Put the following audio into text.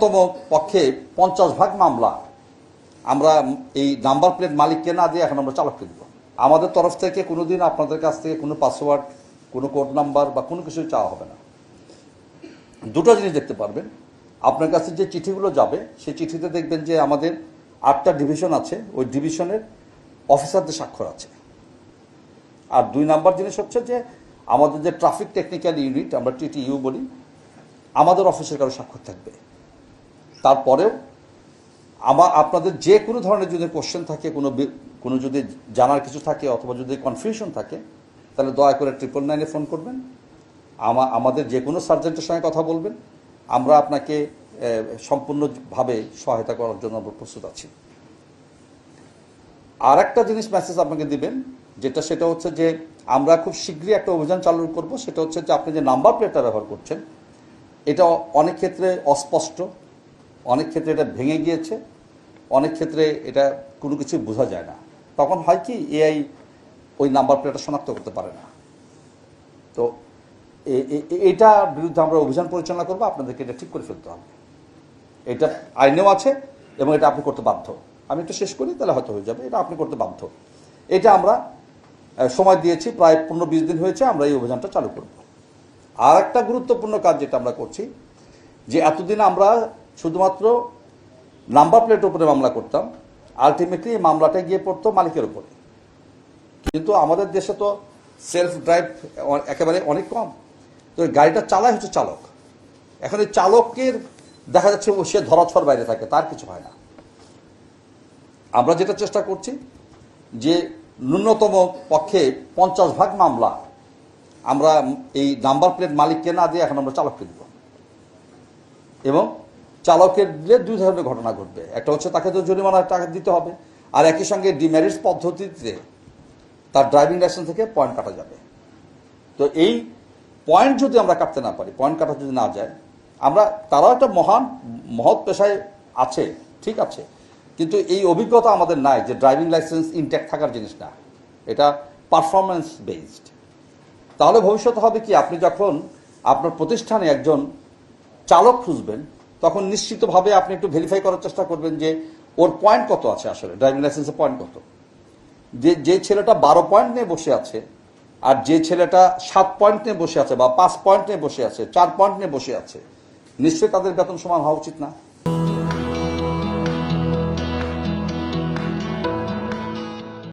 তম পক্ষে 50% মামলা আমরা এই নাম্বার প্লেট মালিককে না দিয়ে এখন আমরা চালককে দিব। আমাদের তরফ থেকে কোনোদিন আপনাদের কাছ থেকে কোনো পাসওয়ার্ড, কোনো কোড নাম্বার বা কোনো কিছু চাওয়া হবে না। দুটো জিনিস দেখতে পারবেন, আপনার কাছে যে চিঠিগুলো যাবে সেই চিঠিতে দেখবেন যে আমাদের 8টা ডিভিশন আছে, ওই ডিভিশনের অফিসারদের স্বাক্ষর আছে। আর 2 নাম্বার জিনিস হচ্ছে যে আমাদের যে ট্রাফিক টেকনিক্যাল ইউনিট, আমরা TTU বলি, আমাদের অফিসের কারো স্বাক্ষর থাকবে। তারপরেও আপনাদের যে কোনো ধরনের যদি কোশ্চেন থাকে, কোনো যদি জানার কিছু থাকে অথবা যদি কনফিউশন থাকে, তাহলে দয়া করে 999-এ ফোন করবেন, আমাদের যে কোনো সার্জেন্টের সঙ্গে কথা বলবেন, আমরা আপনাকে সম্পূর্ণভাবে সহায়তা করার জন্য আমরা প্রস্তুত আছি। আর একটা জিনিস মেসেজ আপনাকে দিবেন, সেটা হচ্ছে যে আমরা খুব শীঘ্রই একটা অভিযান চালু করব। সেটা হচ্ছে যে আপনি যে নাম্বার প্লেটটা ব্যবহার করছেন, এটা অনেক ক্ষেত্রে অস্পষ্ট, অনেক ক্ষেত্রে এটা ভেঙে গিয়েছে, অনেক ক্ষেত্রে এটা কোনো কিছু বোঝা যায় না। তখন হয় কি, AI ওই নাম্বার প্লেটটা শনাক্ত করতে পারে না। তো এটা বিরুদ্ধে আমরা অভিযান পরিচালনা করবো, আপনাদেরকে এটা ঠিক করে ফেলতে হবে। এটা আইনেও আছে এবং এটা আপনি করতে বাধ্য। আমি একটু শেষ করি, তাহলে হয়তো হয়ে যাবে। এটা আপনি করতে বাধ্য। এটা আমরা সময় দিয়েছি, প্রায় 15-20 দিন হয়েছে আমরা এই অভিযানটা চালু করব। আর একটা গুরুত্বপূর্ণ কাজ যেটা আমরা করছি, যে এতদিন আমরা শুধুমাত্র নাম্বার প্লেটের উপরে মামলা করতাম, আলটিমেটলি এই মামলাটা গিয়ে পড়তো মালিকের উপরে। কিন্তু আমাদের দেশে তো সেলফ ড্রাইভ একেবারে অনেক কম, তো গাড়িটা চালায় হচ্ছে চালক। এখন এই চালকের দেখা যাচ্ছে সে ধরাছোঁয়ার বাইরে থাকে, তার কিছু হয় না। আমরা যেটা চেষ্টা করছি যে ন্যূনতম পক্ষে 50% মামলা আমরা এই নাম্বার প্লেট মালিককে না দিয়ে এখন আমরা চালককে দিব। এবং চালকের দিলে 2 ধরনের ঘটনা ঘটবে। একটা হচ্ছে তাকে তো জরিমানার টাকা দিতে হবে, আর একই সঙ্গে ডিমেরিটস পদ্ধতিতে তার ড্রাইভিং লাইসেন্স থেকে পয়েন্ট কাটা যাবে। তো এই পয়েন্ট যদি আমরা কাটতে না পারি, পয়েন্ট কাটা যদি না যায়, তারাও একটা মহৎ পেশায় আছে, ঠিক আছে, কিন্তু এই অভিজ্ঞতা আমাদের নাই যে ড্রাইভিং লাইসেন্স ইনট্যাক্ট থাকার জিনিস না, এটা পারফরমেন্স বেসড। তাহলে ভবিষ্যতে হবে কি, আপনি যখন আপনার প্রতিষ্ঠানে একজন চালক খুঁজবেন, তখন নিশ্চিতভাবে আপনি একটু ভেরিফাই করার চেষ্টা করবেন যে ওর পয়েন্ট কত আছে, আসলে ড্রাইভিং লাইসেন্সের পয়েন্ট কত। যে ছেলেটা 12 পয়েন্ট নিয়ে বসে আছে আর যে ছেলেটা 7 পয়েন্ট নিয়ে বসে আছে বা 5 পয়েন্ট নিয়ে বসে আছে, 4 পয়েন্ট নিয়ে বসে আছে, নিশ্চয়ই তাদের বেতন সমান হওয়া উচিত না।